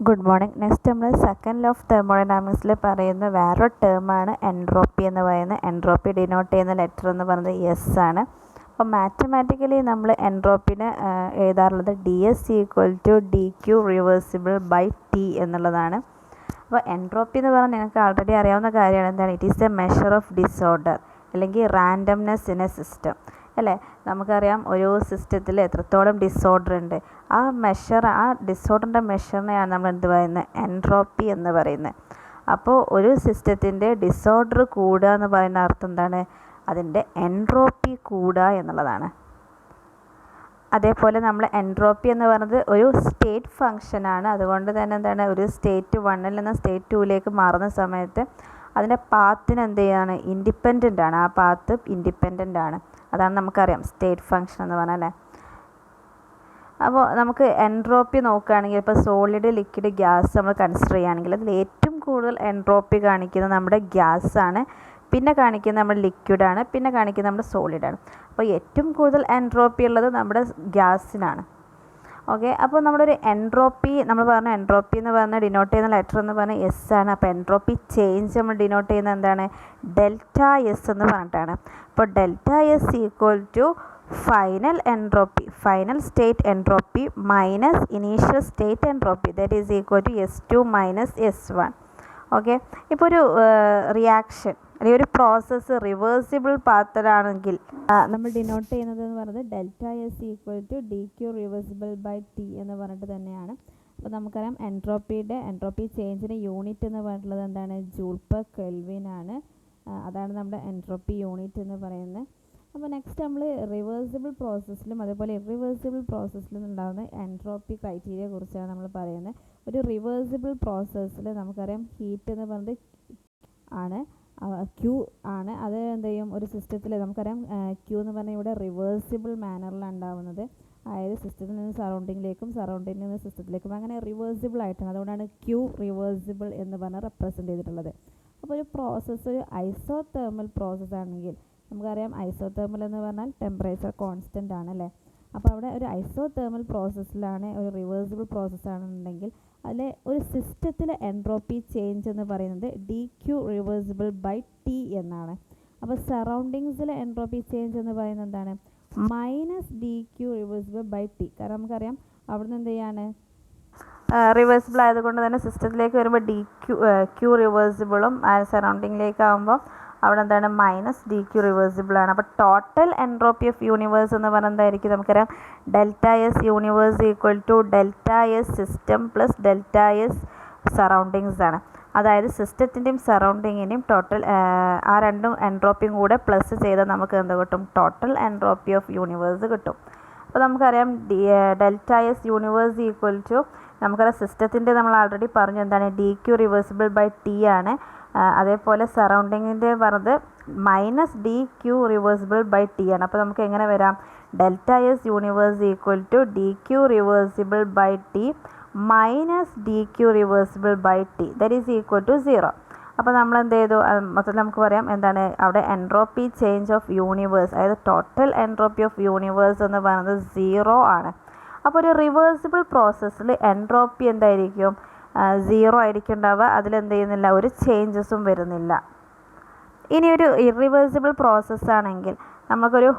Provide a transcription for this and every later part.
Good morning. Next നമ്മൾ second law of തെർമോഡൈനാമിക്സിൽ പറയുന്ന വേറൊരു ടേമാണ് എൻട്രോപ്പി എന്ന് പറയുന്നത്. എൻട്രോപ്പി ഡിനോട്ട് ചെയ്യുന്ന ലെറ്റർ എന്ന് പറയുന്നത് എസ് ആണ്. അപ്പോൾ മാത്തമാറ്റിക്കലി നമ്മൾ എൻട്രോപ്പിനെ എഴുതാറുള്ളത് DS=dQ റിവേഴ്സിബിൾ ബൈ T എന്നുള്ളതാണ്. അപ്പോൾ എൻട്രോപ്പി എന്ന് പറഞ്ഞാൽ നിങ്ങൾക്ക് ആൾറെഡി അറിയാവുന്ന കാര്യമാണ്. എന്താണ്? It is A measure of disorder അല്ലെങ്കിൽ റാൻഡംനെസ് ഇൻ എ സിസ്റ്റം അല്ലേ. നമുക്കറിയാം ഒരു സിസ്റ്റത്തിൽ എത്രത്തോളം ഡിസോർഡർ ഉണ്ട്, ആ ഡിസോർഡറിൻ്റെ മെഷറിനെയാണ് നമ്മൾ എന്ത് പറയുന്നത്? എൻട്രോപ്പി എന്ന് പറയുന്നത്. അപ്പോൾ ഒരു സിസ്റ്റത്തിൻ്റെ ഡിസോർഡർ കൂടുക എന്ന് പറയുന്ന അർത്ഥം എന്താണ്? അതിൻ്റെ എൻട്രോപ്പി കൂടുക എന്നുള്ളതാണ്. അതേപോലെ നമ്മൾ എൻട്രോപ്പി എന്ന് പറയുന്നത് ഒരു സ്റ്റേറ്റ് ഫങ്ഷനാണ്. അതുകൊണ്ട് തന്നെ എന്താണ്, ഒരു സ്റ്റേറ്റ് 1 നിന്ന് സ്റ്റേറ്റ് 2 മാറുന്ന സമയത്ത് അതിൻ്റെ പാത്തിന് എന്ത് ചെയ്യാണ്? ഇൻഡിപെൻഡൻ്റ് ആണ്. ആ പാത്ത് ഇൻഡിപെൻഡൻ്റ് ആണ്. അതാണ് നമുക്കറിയാം സ്റ്റേറ്റ് ഫങ്ഷൻ എന്ന് പറഞ്ഞാൽ അല്ലേ. അപ്പോൾ നമുക്ക് എൻട്രോപ്പി നോക്കുകയാണെങ്കിൽ ഇപ്പോൾ സോളിഡ്, ലിക്വിഡ്, ഗ്യാസ് നമ്മൾ കൺസിഡർ ചെയ്യുകയാണെങ്കിൽ അതിൽ ഏറ്റവും കൂടുതൽ എൻട്രോപ്പി കാണിക്കുന്നത് നമ്മുടെ ഗ്യാസാണ്, പിന്നെ കാണിക്കുന്നത് നമ്മുടെ ലിക്വിഡാണ്, പിന്നെ കാണിക്കുന്നത് നമ്മുടെ സോളിഡാണ്. അപ്പോൾ ഏറ്റവും കൂടുതൽ എൻട്രോപ്പി ഉള്ളത് നമ്മുടെ ഗ്യാസിനാണ്. ഓക്കെ, അപ്പോൾ നമ്മുടെ ഒരു എൻട്രോപ്പി നമ്മൾ പറഞ്ഞ എൻട്രോപ്പി എന്ന് പറഞ്ഞാൽ ഡിനോട്ട് ചെയ്യുന്ന ലെറ്റർ എന്ന് പറഞ്ഞാൽ എസ് ആണ്. അപ്പോൾ എൻട്രോപ്പി ചേഞ്ച് നമ്മൾ ഡിനോട്ട് ചെയ്യുന്നത് എന്താണ്? ഡെൽറ്റ എസ് എന്ന് പറഞ്ഞിട്ടാണ്. അപ്പോൾ delta S equal to final entropy, final state entropy minus initial state entropy, that is equal to S2 minus S1. Okay, ഇപ്പോൾ ഒരു റിയാക്ഷൻ അല്ലെങ്കിൽ ഒരു പ്രോസസ്സ് റിവേഴ്സിബിൾ പാത്തിലാണെങ്കിൽ നമ്മൾ ഡിനോട്ട് ചെയ്യുന്നത് എന്ന് പറയുന്നത് delta S equal to DQ reversible by T എന്ന് പറഞ്ഞിട്ട് തന്നെയാണ്. അപ്പോൾ നമുക്കറിയാം എൻട്രോപ്പി ചേഞ്ചിന് യൂണിറ്റ് എന്ന് പറഞ്ഞിട്ടുള്ളത് എന്താണ്? ജൂൾ പെർ കെൽവിൻ ആണ്. അതാണ് നമ്മുടെ എൻട്രോപ്പി യൂണിറ്റ് എന്ന് പറയുന്നത്. അപ്പോൾ നെക്സ്റ്റ് നമ്മൾ റിവേഴ്സിബിൾ പ്രോസസ്സിലും അതേപോലെ ഇറിവേഴ്സിബിൾ പ്രോസസ്സിലും ഉണ്ടാകുന്ന എൻട്രോപ്പി ക്രൈറ്റീരിയയെ കുറിച്ചാണ് നമ്മൾ പറയുന്നത്. ഒരു റിവേഴ്സിബിൾ പ്രോസസ്സിൽ നമുക്കറിയാം ഹീറ്റ് എന്ന് പറയുന്നത് Q ആണ്. അത് എന്ത് ചെയ്യും? ഒരു സിസ്റ്റത്തിൽ നമുക്കറിയാം Q എന്ന് പറഞ്ഞാൽ ഇവിടെ റിവേഴ്സിബിൾ മാനറിലാണ് ഉണ്ടാവുന്നത്. അതായത് സിസ്റ്റത്തിൽ നിന്ന് സറൗണ്ടിങ്ങിലേക്കും സറൗണ്ടിങ്ങിൽ നിന്ന് സിസ്റ്റത്തിലേക്കും അങ്ങനെ റിവേഴ്സിബിൾ ആയിട്ടാണ്. അതുകൊണ്ടാണ് Q റിവേഴ്സിബിൾ എന്ന് പറഞ്ഞാൽ റെപ്രസെൻറ്റ് ചെയ്തിട്ടുള്ളത്. അപ്പോൾ ഒരു പ്രോസസ്സ് ഒരു ഐസോതെർമൽ പ്രോസസ്സ് ആണെങ്കിൽ നമുക്കറിയാം ഐസോതെർമൽ എന്ന് പറഞ്ഞാൽ ടെമ്പറേച്ചർ കോൺസ്റ്റൻ്റ് ആണല്ലേ. അപ്പോൾ അവിടെ ഒരു ഐസോതെർമൽ പ്രോസസ്സിലാണ് ഒരു റിവേഴ്സിബിൾ പ്രോസസ്സാണെന്നുണ്ടെങ്കിൽ അതിൽ ഒരു സിസ്റ്റത്തിലെ എൻട്രോപ്പി ചേഞ്ച് എന്ന് പറയുന്നത് DQ റിവേഴ്സിബിൾ ബൈ T എന്നാണ്. അപ്പോൾ സറൗണ്ടിങ്സിലെ എൻട്രോപ്പി ചേഞ്ച് എന്ന് പറയുന്നത് എന്താണ്? Minus DQ reversible by T. കാരണം നമുക്കറിയാം അവിടുന്ന് എന്ത് ചെയ്യാണ്? റിവേഴ്സിബിൾ ആയതുകൊണ്ട് തന്നെ സിസ്റ്റത്തിലേക്ക് വരുമ്പോൾ Q റിവേഴ്സിബിളും സറൗണ്ടിങ്ങിലേക്ക് ആകുമ്പോൾ അവിടെ എന്താണ്? മൈനസ് DQ റിവേഴ്സിബിൾ ആണ്. അപ്പോൾ ടോട്ടൽ എൻട്രോപ്പി ഓഫ് യൂണിവേഴ്സ് എന്ന് പറയുന്നത് എന്തായിരിക്കും? നമുക്കറിയാം delta S universe equal to delta S system plus delta S surroundings ആണ്. അതായത് സിസ്റ്റത്തിൻ്റെയും സറൗണ്ടിങ്ങിൻ്റെയും ടോട്ടൽ ആ രണ്ടും എൻട്രോപ്പിയും കൂടെ പ്ലസ് ചെയ്താൽ നമുക്ക് എന്ത് കിട്ടും? ടോട്ടൽ എൻട്രോപ്പി ഓഫ് യൂണിവേഴ്സ് കിട്ടും. അപ്പോൾ നമുക്കറിയാം delta S universe equal to നമുക്കറിയാം സിസ്റ്റത്തിൻ്റെ നമ്മൾ ആൾറെഡി പറഞ്ഞു എന്താണ്? DQ റിവേഴ്സിബിൾ ബൈ T ആണ്. അതേപോലെ സറൗണ്ടിങ്ങിൻ്റെ പറഞ്ഞത് minus DQ reversible by T ആണ്. അപ്പോൾ നമുക്ക് എങ്ങനെ വരാം? Delta S universe equal to DQ reversible by T minus DQ reversible by T that is equal to 0. അപ്പോൾ നമ്മൾ എന്ത് ചെയ്തു? മൊത്തത്തിൽ നമുക്ക് പറയാം എന്താണ് അവിടെ എൻട്രോപ്പി ചേഞ്ച് ഓഫ് യൂണിവേഴ്സ്, അതായത് ടോട്ടൽ എൻട്രോപ്പി ഓഫ് യൂണിവേഴ്സ് എന്ന് പറയുന്നത് 0 ആണ്. അപ്പോൾ ഒരു റിവേഴ്സിബിൾ പ്രോസസ്സിൽ എൻട്രോപ്പി എന്തായിരിക്കും? 0 ആയിരിക്കും ഉണ്ടാവുക. അതിലെന്ത് ചെയ്യുന്നില്ല? ഒരു ചേഞ്ചസും വരുന്നില്ല. ഇനി ഒരു ഇറിവേഴ്സിബിൾ പ്രോസസ്സാണെങ്കിൽ നമുക്കൊരു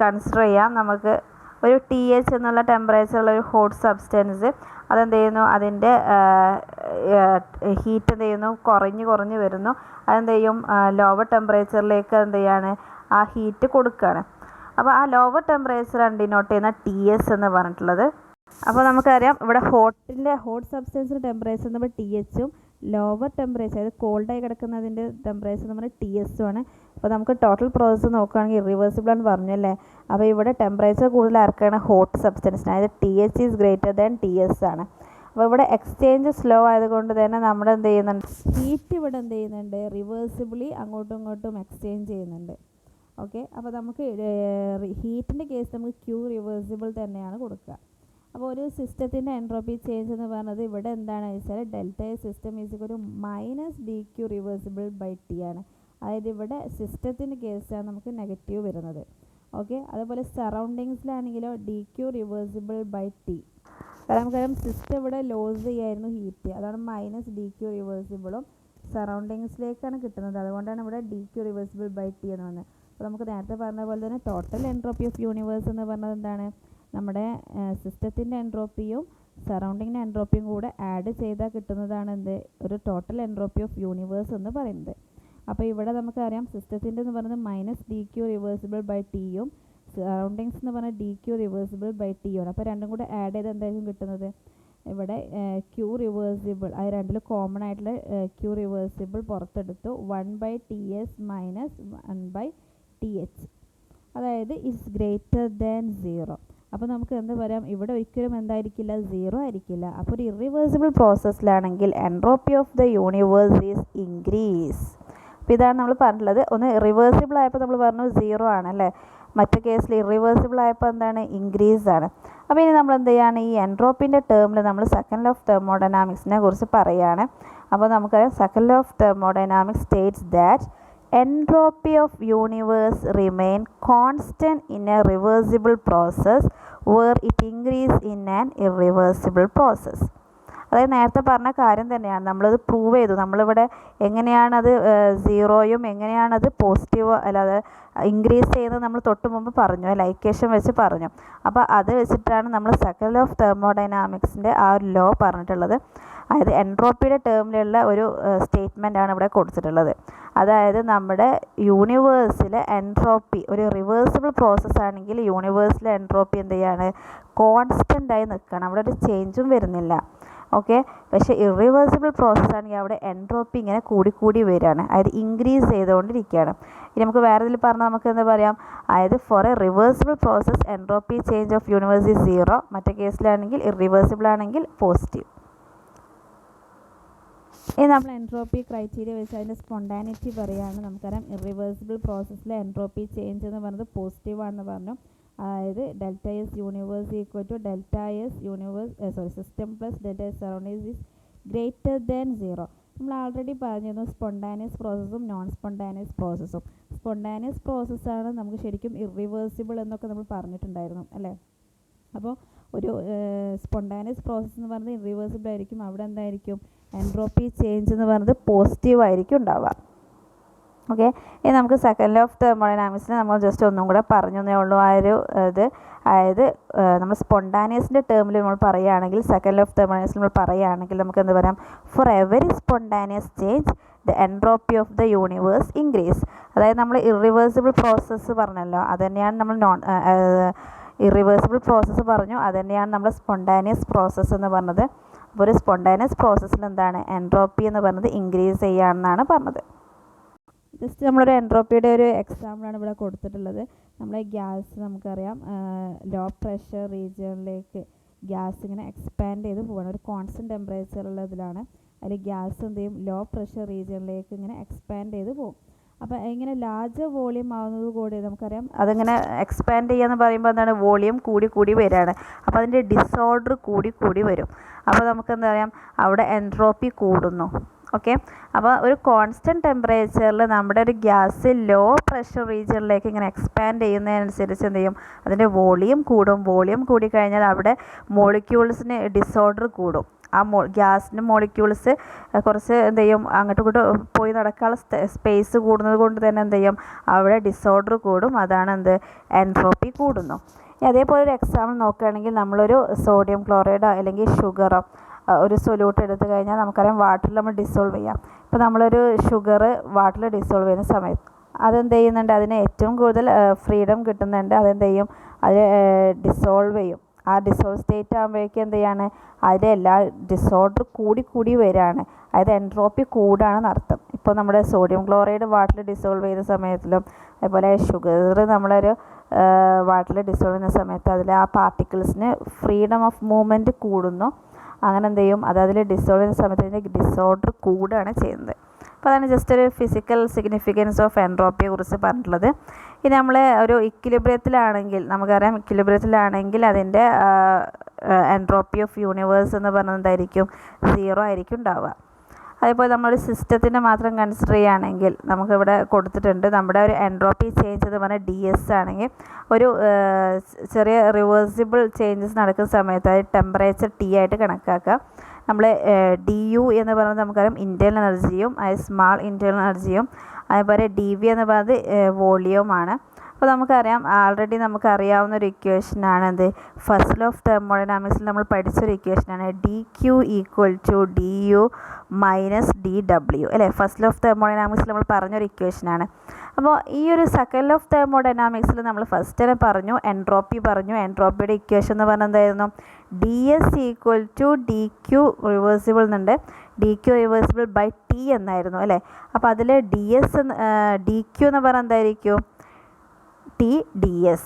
കൺസിഡർ ചെയ്യാം. നമുക്ക് ഒരു TH എന്നുള്ള ടെമ്പറേച്ചറുള്ള ഒരു ഹോട്ട് സബ്സ്റ്റൻസ് അതെന്ത് ചെയ്യുന്നു? അതിൻ്റെ ഹീറ്റ് എന്ത് ചെയ്യുന്നു? കുറഞ്ഞ് വരുന്നു. അതെന്ത് ചെയ്യും? ലോവർ ടെമ്പറേച്ചറിലേക്ക് എന്ത് ചെയ്യാണ്? ആ ഹീറ്റ് കൊടുക്കുകയാണ്. അപ്പോൾ ആ ലോവർ ടെമ്പറേച്ചറാണ് ഡിനോട്ട് ചെയ്യുന്ന TS എന്ന് പറഞ്ഞിട്ടുള്ളത്. അപ്പോൾ നമുക്കറിയാം ഇവിടെ ഹോട്ട് സബ്സ്റ്റൻസിൻ്റെ ടെമ്പറേച്ചർ നമ്മൾ THഉം ലോവർ ടെമ്പറേച്ചർ അതായത് കോൾഡായി കിടക്കുന്നതിൻ്റെ ടെമ്പറേച്ചർ നമ്മൾ TSഉം ആണ്. അപ്പോൾ നമുക്ക് ടോട്ടൽ പ്രോസസ്സ് നോക്കുകയാണെങ്കിൽ ഇറിവേഴ്സിബിൾ ആണെന്ന് പറഞ്ഞു അല്ലേ. അപ്പോൾ ഇവിടെ ടെമ്പറേച്ചർ കൂടുതൽ ആർക്കാണ്? ഹോട്ട് സബ്സ്റ്റൻസിന്. അതായത് TH is greater than TS ആണ്. അപ്പോൾ ഇവിടെ എക്സ്ചേഞ്ച് സ്ലോ ആയതുകൊണ്ട് തന്നെ നമ്മൾ എന്ത് ചെയ്യുന്നുണ്ട്? ഹീറ്റ് ഇവിടെ എന്ത് ചെയ്യുന്നുണ്ട്? റിവേഴ്സിബിളി അങ്ങോട്ടും ഇങ്ങോട്ടും എക്സ്ചേഞ്ച് ചെയ്യുന്നുണ്ട്. ഓക്കെ, അപ്പോൾ നമുക്ക് ഹീറ്റിൻ്റെ കേസ് നമുക്ക് Q റിവേഴ്സിബിൾ തന്നെയാണ് കൊടുക്കുക. അപ്പോൾ ഒരു സിസ്റ്റത്തിൻ്റെ എൻട്രോപ്പി ചേഞ്ച് എന്ന് പറയുന്നത് ഇവിടെ എന്താണെന്ന് വെച്ചാൽ ഡെൽറ്റ സിസ്റ്റം ഈസ് ഒരു minus DQ reversible by T ആണ്. അതായത് ഇവിടെ സിസ്റ്റത്തിൻ്റെ കേസാണ് നമുക്ക് നെഗറ്റീവ് വരുന്നത്. ഓക്കെ, അതുപോലെ സറൗണ്ടിങ്സിലാണെങ്കിലോ DQ റിവേഴ്സിബിൾ ബൈ T. കാരണം സിസ്റ്റം ഇവിടെ ലോസ് ചെയ്യായിരുന്നു ഹീറ്റ്, അതാണ് മൈനസ് ഡി ക്യൂ റിവേഴ്സിബിളും സറൗണ്ടിങ്സിലേക്കാണ് കിട്ടുന്നത്, അതുകൊണ്ടാണ് ഇവിടെ D Q reversible by T എന്ന് വന്നത്. അപ്പോൾ നമുക്ക് നേരത്തെ പറഞ്ഞ പോലെ തന്നെ ടോട്ടൽ എൻട്രോപ്പി ഓഫ് യൂണിവേഴ്സ് എന്ന് പറഞ്ഞത് എന്താണ്, നമ്മുടെ സിസ്റ്റത്തിൻ്റെ എൻട്രോപ്പിയും സറൗണ്ടിങ്ങിൻ്റെ എൻട്രോപ്പിയും കൂടെ ആഡ് ചെയ്താൽ കിട്ടുന്നതാണ് എന്ത്, ഒരു ടോട്ടൽ എൻട്രോപ്പി ഓഫ് യൂണിവേഴ്സ് എന്ന് പറയുന്നത്. അപ്പോൾ ഇവിടെ നമുക്കറിയാം സിസ്റ്റത്തിൻ്റെ എന്ന് പറയുന്നത് minus D Q reversible by ടിയും സറൗണ്ടിങ്സ് എന്ന് പറഞ്ഞാൽ D Q reversible by T ആണ്. അപ്പോൾ രണ്ടും കൂടെ ആഡ് ചെയ്ത് എന്തായിരിക്കും കിട്ടുന്നത്, ഇവിടെ ക്യൂ റിവേഴ്സിബിൾ അത് രണ്ടിലും കോമൺ ആയിട്ടുള്ള ക്യൂ റിവേഴ്സിബിൾ പുറത്തെടുത്തു 1/TS മൈനസ് 1/TH, അതായത് ഇറ്റ്സ് ഗ്രേറ്റർ ദാൻ 0. അപ്പോൾ നമുക്ക് എന്ത് പറയാം, ഇവിടെ ഒരിക്കലും എന്തായിരിക്കില്ല, 0 ആയിരിക്കില്ല. അപ്പോൾ ഒരു ഇറിവേഴ്സിബിൾ പ്രോസസ്സിലാണെങ്കിൽ entropy of the universe is increase. അപ്പോൾ ഇതാണ് നമ്മൾ പറഞ്ഞിട്ടുള്ളത്. ഒന്ന് റിവേഴ്സിബിൾ ആയപ്പോൾ നമ്മൾ പറഞ്ഞു 0 ആണല്ലേ, മറ്റു കേസിൽ ഇറിവേഴ്സിബിൾ ആയപ്പോൾ എന്താണ്, ഇൻക്രീസ് ആണ്. അപ്പോൾ ഇനി നമ്മൾ എന്ത് ചെയ്യാണ്, ഈ എൻട്രോപ്പിൻ്റെ ടേമിൽ നമ്മൾ സെക്കൻഡ് ലോ ഓഫ് തെർമോഡൈനാമിക്സിനെ കുറിച്ച് പറയുകയാണ്. അപ്പോൾ നമുക്കറിയാം second law of thermodynamics States that entropy of universe remain constant in a reversible process where it increase in an irreversible process. അതായത് നേരത്തെ പറഞ്ഞ കാര്യം തന്നെയാണ്, നമ്മളത് പ്രൂവ് ചെയ്തു. നമ്മളിവിടെ എങ്ങനെയാണത് സീറോയും എങ്ങനെയാണത് പോസിറ്റീവ് അല്ലാതെ ഇൻക്രീസ് ചെയ്യുന്നത് നമ്മൾ തൊട്ട് മുമ്പ് പറഞ്ഞു, ലൈക്കേഷൻ വെച്ച് പറഞ്ഞു. അപ്പോൾ അത് വെച്ചിട്ടാണ് നമ്മൾ സെക്കൻഡ് ലോ ഓഫ് തെർമോഡൈനാമിക്സിൻ്റെ ആ ഒരു ലോ പറഞ്ഞിട്ടുള്ളത്. അതായത് എൻട്രോപ്പിയുടെ ടേമിലുള്ള ഒരു സ്റ്റേറ്റ്മെൻറ്റാണ് ഇവിടെ കൊടുത്തിട്ടുള്ളത്. അതായത് നമ്മുടെ യൂണിവേഴ്സിലെ എൻട്രോപ്പി ഒരു റിവേഴ്സിബിൾ പ്രോസസ്സ് ആണെങ്കിൽ യൂണിവേഴ്സിലെ എൻട്രോപ്പി എന്ത് ചെയ്യാണ്, കോൺസ്റ്റൻ്റ് ആയി നിൽക്കണം, അവിടെ ഒരു ചേഞ്ചും വരുന്നില്ല. ഓക്കെ, പക്ഷേ ഇറിവേഴ്സിബിൾ പ്രോസസ്സ് ആണെങ്കിൽ അവിടെ എൻട്രോപ്പി ഇങ്ങനെ കൂടി വരികയാണ്, അതായത് ഇൻക്രീസ് ചെയ്തുകൊണ്ടിരിക്കുകയാണ്. ഇനി നമുക്ക് വേറെ ഇതിൽ പറഞ്ഞാൽ നമുക്ക് എന്താ പറയാം, അതായത് for a reversible process entropy change of universe is 0, മറ്റേ കേസിലാണെങ്കിൽ ഇറിവേഴ്സിബിൾ ആണെങ്കിൽ പോസിറ്റീവ്. ഇനി നമ്മൾ എൻട്രോപ്പി ക്രൈറ്റീരിയ വെച്ച് അതിൻ്റെ സ്പോണ്ടാനിറ്റി പറയുകയാണ്. നമുക്കറിയാം ഇറിവേഴ്സിബിൾ പ്രോസസ്സിലെ എൻട്രോപ്പി ചേഞ്ച് എന്ന് പറയുന്നത് പോസിറ്റീവ് ആണെന്ന് പറഞ്ഞു. അതായത് delta S universe equal to delta S universe system plus delta S surroundings is greater than 0. നമ്മൾ ആൾറെഡി പറഞ്ഞിരുന്നു സ്പോണ്ടാനിയസ് പ്രോസസ്സും നോൺ സ്പോണ്ടാനിയസ് പ്രോസസ്സും. സ്പോണ്ടാനിയസ് പ്രോസസ്സാണ് നമുക്ക് ശരിക്കും ഇറിവേഴ്സിബിൾ എന്നൊക്കെ നമ്മൾ പറഞ്ഞിട്ടുണ്ടായിരുന്നു അല്ലേ. അപ്പോൾ ഒരു സ്പോണ്ടാനിയസ് പ്രോസസ്സ് എന്ന് പറയുന്നത് ഇറിവേഴ്സിബിൾ ആയിരിക്കും, അവിടെ എന്തായിരിക്കും എൻട്രോപ്പി ചേഞ്ച് എന്ന് പറയുന്നത് പോസിറ്റീവ് ആയിരിക്കും ഉണ്ടാവുക. ഓക്കെ, ഇനി നമുക്ക് സെക്കൻഡ് ലോ ഓഫ് തെർമോഡൈനാമിക്സിനെ നമ്മൾ ജസ്റ്റ് ഒന്നും കൂടെ പറഞ്ഞേ ഉള്ളൂ. ആ ഒരു ഇത് അതായത് നമ്മൾ സ്പോണ്ടാനിയസിൻ്റെ ടേമിൽ നമ്മൾ പറയുകയാണെങ്കിൽ സെക്കൻഡ് ലോ ഓഫ് തെർമോഡൈനാമിക്സിൽ നമ്മൾ പറയുകയാണെങ്കിൽ നമുക്ക് എന്ത് പറയാം, for every spontaneous change the entropy of the universe increase. അതായത് നമ്മൾ ഇറിവേഴ്സിബിൾ പ്രോസസ്സ് പറഞ്ഞല്ലോ, അത് തന്നെയാണ് നമ്മൾ ഇറിവേഴ്സിബിൾ പ്രോസസ്സ് പറഞ്ഞു, അത് തന്നെയാണ് നമ്മൾ സ്പോണ്ടാനിയസ് പ്രോസസ്സ് എന്ന് പറഞ്ഞത്. അപ്പോൾ ഒരു സ്പോണ്ടാനിയസ് പ്രോസസ്സിൽ എന്താണ് എൻട്രോപ്പി എന്ന് പറഞ്ഞത് ഇൻക്രീസ് ചെയ്യുകയാണെന്നാണ് പറഞ്ഞത്. ജസ്റ്റ് നമ്മളൊരു എൻട്രോപ്പിയുടെ ഒരു എക്സാമ്പിളാണ് ഇവിടെ കൊടുത്തിട്ടുള്ളത്. നമ്മളെ ഗ്യാസ് നമുക്കറിയാം ലോ പ്രഷർ റീജിയണിലേക്ക് ഗ്യാസ് ഇങ്ങനെ എക്സ്പാൻഡ് ചെയ്ത് പോകണം, ഒരു കോൺസ്റ്റൻറ്റ് ടെമ്പറേച്ചറുള്ള ഇതിലാണ്. അതിൽ ഗ്യാസ് എന്ത് ചെയ്യും, ലോ പ്രഷർ റീജിയണിലേക്ക് ഇങ്ങനെ എക്സ്പാൻഡ് ചെയ്ത് പോകും. അപ്പോൾ ഇങ്ങനെ ലാർജ് വോളിയം ആവുന്നത് കൂടി നമുക്കറിയാം അതിങ്ങനെ എക്സ്പാൻഡ് ചെയ്യാന്ന് പറയുമ്പോൾ എന്താണ്, വോളിയം കൂടി വരികയാണ്. അപ്പോൾ അതിൻ്റെ ഡിസോർഡർ കൂടി വരും. അപ്പോൾ നമുക്ക് എന്താ പറയാം, അവിടെ എൻട്രോപ്പി കൂടുന്നു. ഓക്കെ, അപ്പോൾ ഒരു കോൺസ്റ്റൻറ്റ് ടെമ്പറേച്ചറിൽ നമ്മുടെ ഒരു ഗ്യാസ് ലോ പ്രഷർ റീജിയണിലേക്ക് ഇങ്ങനെ എക്സ്പാൻഡ് ചെയ്യുന്നതിനനുസരിച്ച് എന്ത് ചെയ്യും, അതിൻ്റെ വോളിയം കൂടും. വോളിയം കൂടിക്കഴിഞ്ഞാൽ അവിടെ മോളിക്യൂൾസിന് ഡിസോർഡർ കൂടും. ആ ഗ്യാസിൻ്റെ മോളിക്യൂൾസ് കുറച്ച് എന്ത് ചെയ്യും, അങ്ങോട്ടും ഇങ്ങോട്ടും പോയി നടക്കാനുള്ള സ്പേസ് കൂടുന്നത് കൊണ്ട് തന്നെ എന്ത് ചെയ്യും, അവിടെ ഡിസോർഡർ കൂടും. അതാണ് എന്ത്, എൻട്രോപ്പി കൂടുന്നു. അതേപോലെ ഒരു എക്സാമ്പിൾ നോക്കുകയാണെങ്കിൽ നമ്മളൊരു സോഡിയം ക്ലോറൈഡോ അല്ലെങ്കിൽ ഷുഗറോ ഒരു സൊല്യൂട്ട് എടുത്തു കഴിഞ്ഞാൽ നമുക്കറിയാം വാട്ടറിൽ നമ്മൾ ഡിസോൾവ് ചെയ്യാം. ഇപ്പോൾ നമ്മളൊരു ഷുഗർ വാട്ടറിൽ ഡിസോൾവ് ചെയ്യുന്ന സമയത്ത് അതെന്ത് ചെയ്യുന്നുണ്ട്, അതിന് ഏറ്റവും കൂടുതൽ ഫ്രീഡം കിട്ടുന്നുണ്ട്. അതെന്ത് ചെയ്യും, അത് ഡിസോൾവ് ചെയ്യും. ആ ഡിസോൾവ് സ്റ്റേറ്റ് ആകുമ്പോഴേക്കും എന്ത് ചെയ്യാണ്, അതിൻ്റെ എല്ലാ ഡിസോർഡർ കൂടി വരികയാണ്. അതായത് എൻട്രോപ്പി കൂടാണെന്ന് അർത്ഥം. ഇപ്പോൾ നമ്മുടെ സോഡിയം ക്ലോറൈഡ് വാട്ടറിൽ ഡിസോൾവ് ചെയ്യുന്ന സമയത്തിലും അതേപോലെ ഷുഗർ നമ്മളൊരു വാട്ടറിൽ ഡിസോൾവ് ചെയ്യുന്ന സമയത്ത് അതിൽ ആ പാർട്ടിക്കിൾസിന് ഫ്രീഡം ഓഫ് മൂവ്മെൻറ്റ് കൂടുന്നു. അങ്ങനെ എന്ത് ചെയ്യും, അത് അതിൽ ഡിസോൾവ് ചെയ്യുന്ന സമയത്ത് അതിൻ്റെ ഡിസോർഡർ കൂടുകയാണ് ചെയ്യുന്നത്. അപ്പോൾ അതാണ് ജസ്റ്റ് ഒരു ഫിസിക്കൽ സിഗ്നിഫിക്കൻസ് ഓഫ് എൻട്രോപ്പിയെ കുറിച്ച് പറഞ്ഞിട്ടുള്ളത്. ഇനി നമ്മൾ ഒരു ഇക്വിലിബ്രിയത്തിലാണെങ്കിൽ നമുക്കറിയാം, ഇക്വിലിബ്രിയത്തിലാണെങ്കിൽ അതിൻ്റെ എൻട്രോപ്പി ഓഫ് യൂണിവേഴ്സ് എന്ന് പറയുന്നത് എന്തായിരിക്കും, 0 ആയിരിക്കും ഉണ്ടാവുക. അതേപോലെ നമ്മളൊരു സിസ്റ്റത്തിൻ്റെ മാത്രം കൺസിഡർ ചെയ്യുകയാണെങ്കിൽ നമുക്കിവിടെ കൊടുത്തിട്ടുണ്ട് നമ്മുടെ ഒരു എൻട്രോപ്പി ചേഞ്ച് എന്ന് പറഞ്ഞാൽ DS ആണെങ്കിൽ ഒരു ചെറിയ റിവേഴ്സിബിൾ ചേഞ്ചസ് നടക്കുന്ന സമയത്ത് അത് ടെമ്പറേച്ചർ T ആയിട്ട് കണക്കാക്കുക. നമ്മൾ DU എന്ന് പറയുന്നത് നമുക്കറിയാം ഇൻറ്റേർണൽ എനർജിയും അത് സ്മാൾ ഇൻറ്റേർണൽ എനർജിയും, അതേപോലെ DV എന്ന് പറയുന്നത് വോളിയവുമാണ്. അപ്പോൾ നമുക്കറിയാം ആൾറെഡി നമുക്കറിയാവുന്ന ഒരു ഇക്വേഷനാണ് എന്ത്, ഫസ്റ്റ് ലോ ഓഫ് തെർമോഡൈനാമിക്സിൽ നമ്മൾ പഠിച്ചൊരു ഇക്വേഷനാണ് DQ = DU - DW അല്ലേ. ഫസ്റ്റ് ലോ ഓഫ് തെർമോഡൈനാമിക്സിൽ നമ്മൾ പറഞ്ഞൊരു ഇക്വേഷനാണ്. അപ്പോൾ ഈ ഒരു സെക്കൻഡ് ലോ ഓഫ് തെർമോഡൈനാമിക്സിൽ നമ്മൾ ഫസ്റ്റ് തന്നെ പറഞ്ഞു എൻട്രോപ്പി പറഞ്ഞു. എൻട്രോപ്പിയുടെ ഇക്വേഷൻ എന്ന് പറഞ്ഞാൽ എന്തായിരുന്നു, DS = DQ റിവേഴ്സിബിൾ എന്നുണ്ട്, DQ റിവേഴ്സിബിൾ ബൈ T എന്നായിരുന്നു അല്ലേ. അപ്പോൾ അതിൽ DQ എന്ന് പറഞ്ഞാൽ എന്തായിരിക്കും, TdS.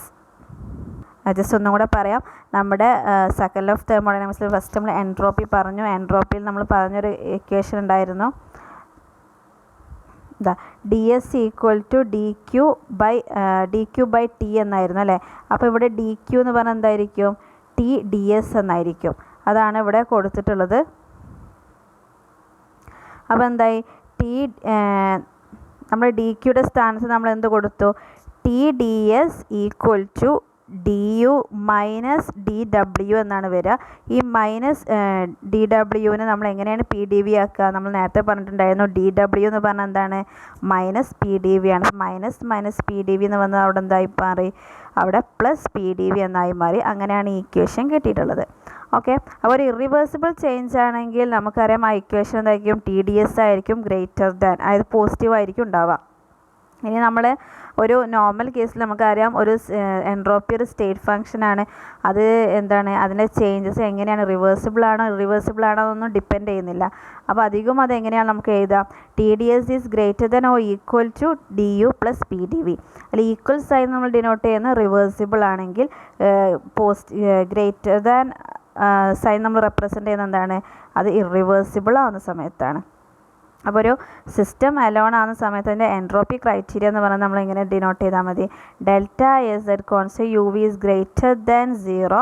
ജസ്റ്റ് ഒന്നും കൂടെ പറയാം, നമ്മുടെ സെക്കൻഡ് ലോ ഓഫ് തെർമോഡൈനാമിക്സിൽ ഫസ്റ്റ് നമ്മൾ എൻട്രോപ്പി പറഞ്ഞു. എൻട്രോപ്പിയിൽ നമ്മൾ പറഞ്ഞൊരു ഇക്വേഷൻ ഉണ്ടായിരുന്നു, DS = DQ ബൈ T എന്നായിരുന്നു അല്ലേ. അപ്പോൾ ഇവിടെ DQ എന്ന് പറഞ്ഞാൽ എന്തായിരിക്കും, TdS എന്നായിരിക്കും. അതാണ് ഇവിടെ കൊടുത്തിട്ടുള്ളത്. അപ്പോൾ എന്തായി, നമ്മൾ DQയുടെ സ്ഥാനത്ത് നമ്മൾ എന്ത് കൊടുത്തു, TdS = DU - DW എന്നാണ് വരിക. ഈ -DWനെ നമ്മൾ എങ്ങനെയാണ് PdV ആക്കുക, നമ്മൾ നേരത്തെ പറഞ്ഞിട്ടുണ്ടായിരുന്നു DW എന്ന് പറഞ്ഞാൽ എന്താണ്, -PdV ആണ്. -PdV എന്ന് വന്നത് അവിടെ എന്തായി മാറി, അവിടെ +PdV എന്നായി മാറി. അങ്ങനെയാണ് ഈ ഇക്വേഷൻ കിട്ടിയിട്ടുള്ളത്. ഓക്കെ, അപ്പോൾ ഒരു ഇറിവേഴ്സിബിൾ ചേഞ്ച് ആണെങ്കിൽ നമുക്കറിയാം ആ ഇക്വേഷൻ എന്തായിരിക്കും, TdS ആയിരിക്കും ഗ്രേറ്റർ ദാൻ, അതായത് പോസിറ്റീവ് ആയിരിക്കും ഉണ്ടാവുക. ഇനി നമ്മൾ ഒരു നോർമൽ കേസിൽ നമുക്കറിയാം ഒരു എൻട്രോപ്പി ഒരു സ്റ്റേറ്റ് ഫംഗ്ഷനാണ്. അത് എന്താണ്, അതിൻ്റെ ചേഞ്ചസ് എങ്ങനെയാണ്, റിവേഴ്സിബിൾ ആണോ ഇറിവേഴ്സിബിൾ ആണോ എന്നൊന്നും ഡിപ്പെൻഡ് ചെയ്യുന്നില്ല. അപ്പോൾ അധികം അത് എങ്ങനെയാണ് നമുക്ക് എഴുതാം, TdS > DU + PdV. അതിൽ ഈക്വൽ സൈൻ നമ്മൾ ഡിനോട്ട് ചെയ്യുന്ന റിവേഴ്സിബിൾ ആണെങ്കിൽ ഗ്രേറ്റർ ദാൻ സൈൻ നമ്മൾ റെപ്രസെൻ്റ് ചെയ്യുന്ന എന്താണ്, അത് ഇറിവേഴ്സിബിൾ ആവുന്ന സമയത്താണ്. അപ്പോൾ ഒരു സിസ്റ്റം അലോൺ ആവുന്ന സമയത്ത് അതിൻ്റെ എൻട്രോപ്പി ക്രൈറ്റീരിയ എന്ന് പറഞ്ഞാൽ നമ്മൾ ഇങ്ങനെ ഡിനോട്ട് ചെയ്താൽ മതി, ΔSZ കോൺസ്റ്റന്റ് UV > 0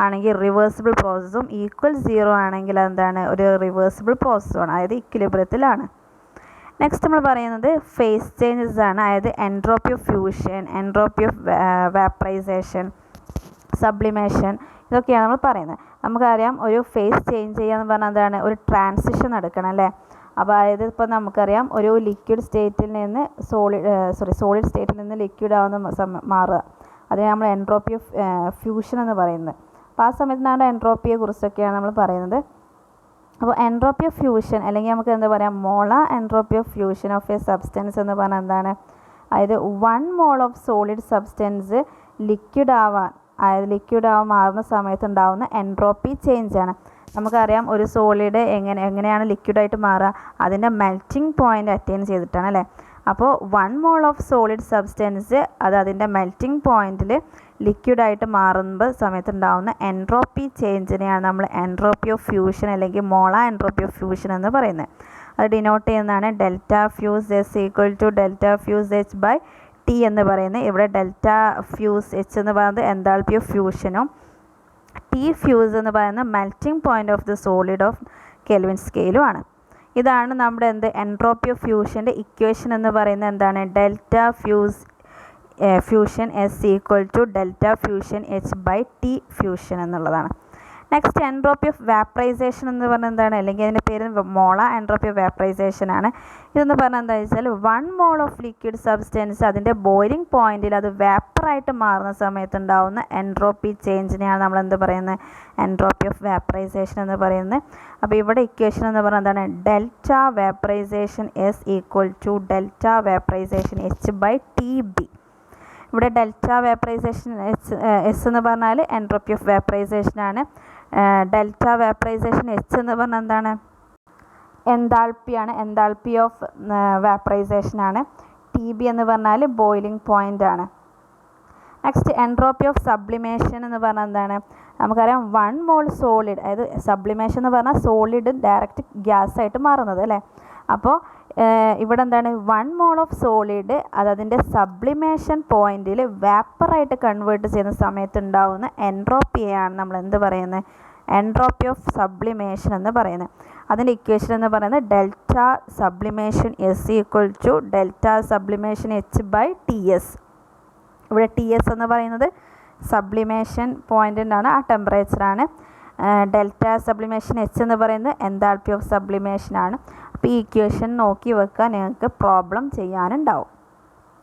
ആണെങ്കിൽ റിവേഴ്സിബിൾ പ്രോസസ്സും =0 ആണെങ്കിൽ എന്താണ്, ഒരു റിവേഴ്സിബിൾ പ്രോസസ്സുമാണ്, അതായത് ഇക്വിലിബ്രിയത്തിലാണ്. നെക്സ്റ്റ് നമ്മൾ പറയുന്നത് ഫേസ് ചേഞ്ചസ് ആണ്, അതായത് entropy of fusion, entropy of vaporization, sublimation, ഇതൊക്കെയാണ് നമ്മൾ പറയുന്നത്. നമുക്കറിയാം ഒരു ഫേസ് ചേഞ്ച് ചെയ്യുക എന്ന് പറഞ്ഞാൽ എന്താണ്, ഒരു ട്രാൻസിഷൻ നടക്കണം അല്ലേ. അപ്പോൾ അതായത് ഇപ്പോൾ നമുക്കറിയാം ഒരു ലിക്വിഡ് സ്റ്റേറ്റിൽ നിന്ന് സോളിഡ് സ്റ്റേറ്റിൽ നിന്ന് ലിക്വിഡ് ആവുന്ന മാറുക, അതിനെ നമ്മൾ എൻട്രോപ്പി ഓഫ് ഫ്യൂഷൻ എന്ന് പറയുന്നത്. അപ്പോൾ ആ സമയത്ത് നമ്മുടെ എൻട്രോപ്പിയെ കുറിച്ചൊക്കെയാണ് നമ്മൾ പറയുന്നത്. അപ്പോൾ എൻട്രോപ്പി ഓഫ് ഫ്യൂഷൻ അല്ലെങ്കിൽ നമുക്ക് എന്താ പറയുക, molar entropy of fusion of A substance എന്ന് പറഞ്ഞാൽ എന്താണ്, അതായത് 1 mol of solid substance liquid ആവാൻ മാറുന്ന സമയത്ത് ഉണ്ടാകുന്ന എൻട്രോപ്പി ചേഞ്ച് ആണ്. നമുക്കറിയാം ഒരു സോളിഡ് എങ്ങനെയാണ് ലിക്വിഡായിട്ട് മാറുക, അതിൻ്റെ മെൽറ്റിംഗ് പോയിൻ്റ് അറ്റൈൻ ചെയ്തിട്ടാണ് അല്ലേ. അപ്പോൾ 1 mol ഓഫ് സോളിഡ് സബ്സ്റ്റൻസ് അത് അതിൻ്റെ മെൽറ്റിംഗ് പോയിൻറ്റിൽ ലിക്വിഡായിട്ട് മാറുന്ന സമയത്ത് ഉണ്ടാകുന്ന എൻട്രോപ്പി ചേഞ്ചിനെയാണ് നമ്മൾ എൻട്രോപ്പി ഓഫ് ഫ്യൂഷൻ അല്ലെങ്കിൽ മോളാർ എൻട്രോപ്പി ഓഫ് ഫ്യൂഷൻ എന്ന് പറയുന്നത്. അത് ഡിനോട്ട് ചെയ്യുന്നതാണ് ΔFuse S = ΔFuse H / T എന്ന് പറയുന്നത്. ഇവിടെ ΔFuse H എന്ന് പറയുന്നത് എൻതാൽപ്പി ഓഫ് ഫ്യൂഷനും Tfuse എന്ന് പറയുന്നത് melting point of the solid of kelvin സ്കെയിലുമാണ്. ഇതാണ് നമ്മുടെ എൻട്രോപ്പി ഓഫ് ഫ്യൂഷൻ്റെ ഇക്വേഷൻ എന്ന് പറയുന്നത് എന്താണ്, ΔFuse fusion S = ΔFusion H / T fusion എന്നുള്ളതാണ്. നെക്സ്റ്റ് എൻട്രോപ്പി ഓഫ് വാപ്പറൈസേഷൻ എന്ന് പറഞ്ഞാൽ എന്താണ്, അല്ലെങ്കിൽ അതിൻ്റെ പേര് മോളാർ എൻട്രോപ്പി ഓഫ് വാപ്പറൈസേഷൻ ആണ്. ഇതെന്ന് പറഞ്ഞാൽ എന്താണെന്ന് വെച്ചാൽ 1 mol ഓഫ് ലിക്വിഡ് സബ്സ്റ്റൻസ് അതിൻ്റെ ബോയിലിംഗ് പോയിൻറ്റിൽ അത് വാപ്പറായിട്ട് മാറുന്ന സമയത്ത് ഉണ്ടാകുന്ന എൻട്രോപ്പി ചേഞ്ചിനെയാണ് നമ്മൾ എന്ത് പറയുന്നത്, എൻട്രോപ്പി ഓഫ് വാപ്പറൈസേഷൻ എന്ന് പറയുന്നത്. അപ്പോൾ ഇവിടെ ഇക്വേഷൻ എന്ന് പറഞ്ഞാൽ എന്താണ്, delta vaporization S = delta vaporization H / TB. ഇവിടെ ഡെൽറ്റ വാപ്പറൈസേഷൻ എസ് എന്ന് പറഞ്ഞാൽ എൻട്രോപ്പി ഓഫ് വാപ്പറൈസേഷൻ ആണ്. ഡെൽറ്റ വാപ്പറൈസേഷൻ H എന്ന് പറഞ്ഞാൽ എന്താണ്, എൻതാൽപ്പിയാണ്, എൻതാൽപ്പി ഓഫ് വാപ്പറൈസേഷൻ ആണ്. TB എന്ന് പറഞ്ഞാൽ ബോയിലിംഗ് പോയിൻ്റ് ആണ്. നെക്സ്റ്റ് എൻട്രോപ്പി ഓഫ് സബ്ലിമേഷൻ എന്ന് പറഞ്ഞാൽ എന്താണ്, നമുക്കറിയാം 1 mol സോളിഡ്, അതായത് സബ്ലിമേഷൻ എന്ന് പറഞ്ഞാൽ സോളിഡ് ഡയറക്റ്റ് ഗ്യാസ് ആയിട്ട് മാറുന്നത് അല്ലേ. അപ്പോൾ ഇവിടെ എന്താണ്, 1 mol ഓഫ് സോളിഡ് അത് അതിൻ്റെ സബ്ലിമേഷൻ പോയിൻറ്റിൽ വാപ്പറായിട്ട് കൺവേർട്ട് ചെയ്യുന്ന സമയത്ത് ഉണ്ടാകുന്ന എൻട്രോപ്പിയെയാണ് നമ്മൾ എന്ത് പറയുന്നത്, എൻട്രോപ്പി ഓഫ് സബ്ലിമേഷൻ എന്ന് പറയുന്നത്. അതിൻ്റെ ഇക്വേഷൻ എന്ന് പറയുന്നത് delta sublimation S equal to delta sublimation H by T S. ഇവിടെ ടി എസ് എന്ന് പറയുന്നത് സബ്ലിമേഷൻ പോയിൻ്റാണ്, ആ ടെമ്പറേച്ചറാണ്. ഡെൽറ്റ സബ്ലിമേഷൻ എച്ച് എന്ന് പറയുന്നത് എൻതാൽപ്പി ഓഫ് സബ്ലിമേഷൻ ആണ്. അപ്പോൾ ഈ ഇക്വേഷൻ നോക്കി വെക്കാൻ നിങ്ങൾക്ക് പ്രോബ്ലം ചെയ്യാനുണ്ടാവും.